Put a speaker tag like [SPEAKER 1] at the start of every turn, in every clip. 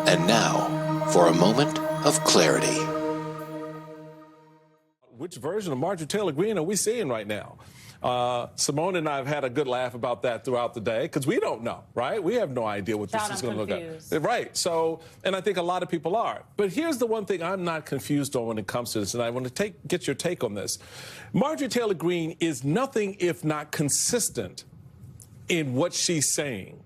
[SPEAKER 1] And now, for a moment of clarity.
[SPEAKER 2] Which version of Marjorie Taylor Greene are we seeing right now? Simone and I have had a good laugh about that throughout the day because we don't know, right? We have no idea what this is going to look like. Right. So, and I think a lot of people are. But here's the one thing I'm not confused on when it comes to this, and I want to get your take on this. Marjorie Taylor Greene is nothing if not consistent in what she's saying,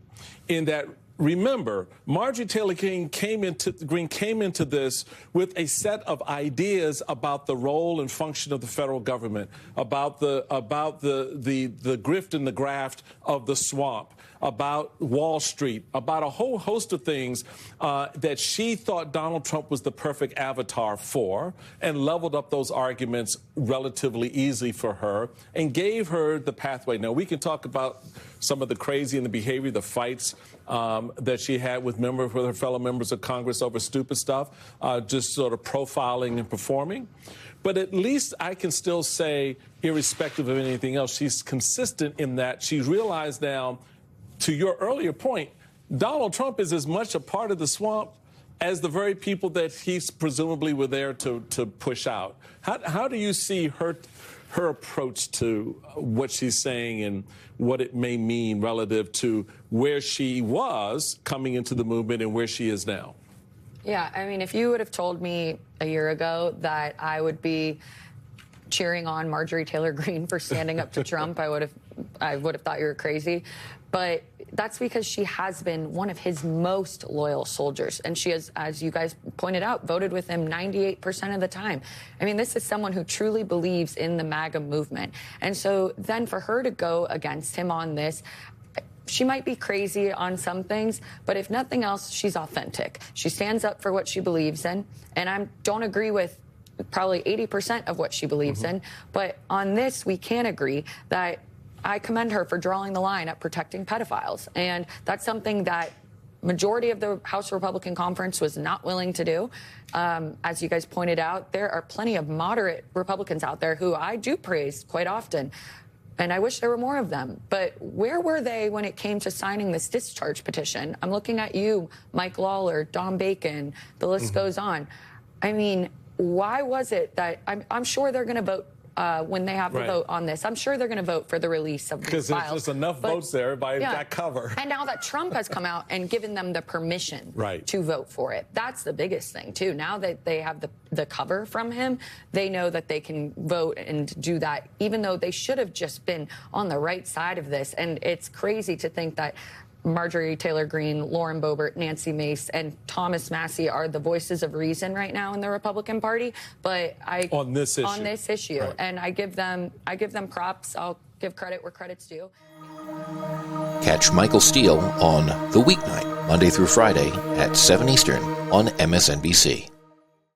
[SPEAKER 2] in that, remember, Marjorie Taylor Greene came into this with a set of ideas about the role and function of the federal government, about the grift and the graft of the swamp, about Wall Street, about a whole host of things that she thought Donald Trump was the perfect avatar for, and leveled up those arguments relatively easily for her and gave her the pathway. Now, we can talk about some of the crazy and the behavior, the fights that she had with her fellow members of Congress over stupid stuff, just sort of profiling and performing. But at least I can still say, irrespective of anything else, she's consistent in that she's realized now, to your earlier point, Donald Trump is as much a part of the swamp as the very people that he's presumably were there to push out. How do you see her approach to what she's saying and what it may mean relative to where she was coming into the movement and where she is now?
[SPEAKER 3] Yeah, I mean, if you would have told me a year ago that I would be cheering on Marjorie Taylor Greene for standing up to Trump, I would have thought you were crazy. But that's because she has been one of his most loyal soldiers. And she has, as you guys pointed out, voted with him 98% of the time. I mean, this is someone who truly believes in the MAGA movement. And so then for her to go against him on this, she might be crazy on some things, but if nothing else, she's authentic. She stands up for what she believes in. And I don't agree with probably 80% of what she believes in. But on this, we can agree that I commend her for drawing the line at protecting pedophiles. And that's something that majority of the House Republican Conference was not willing to do. As you guys pointed out, there are plenty of moderate Republicans out there who I do praise quite often. And I wish there were more of them. But where were they when it came to signing this discharge petition? I'm looking at you, Mike Lawler, Don Bacon, the list goes on. I mean, why was it that I'm sure they're going to vote when they have to vote on this? I'm sure they're going to vote for the release of these files.
[SPEAKER 2] Because there's just enough votes there by that cover.
[SPEAKER 3] And now that Trump has come out and given them the permission to vote for it, that's the biggest thing, too. Now that they have the cover from him, they know that they can vote and do that, even though they should have just been on the right side of this. And it's crazy to think that Marjorie Taylor Greene, Lauren Boebert, Nancy Mace, and Thomas Massie are the voices of reason right now in the Republican Party. But on this issue, and I give them props. I'll give credit where credit's due.
[SPEAKER 1] Catch Michael Steele on The Weeknight, Monday through Friday at 7 Eastern on MSNBC.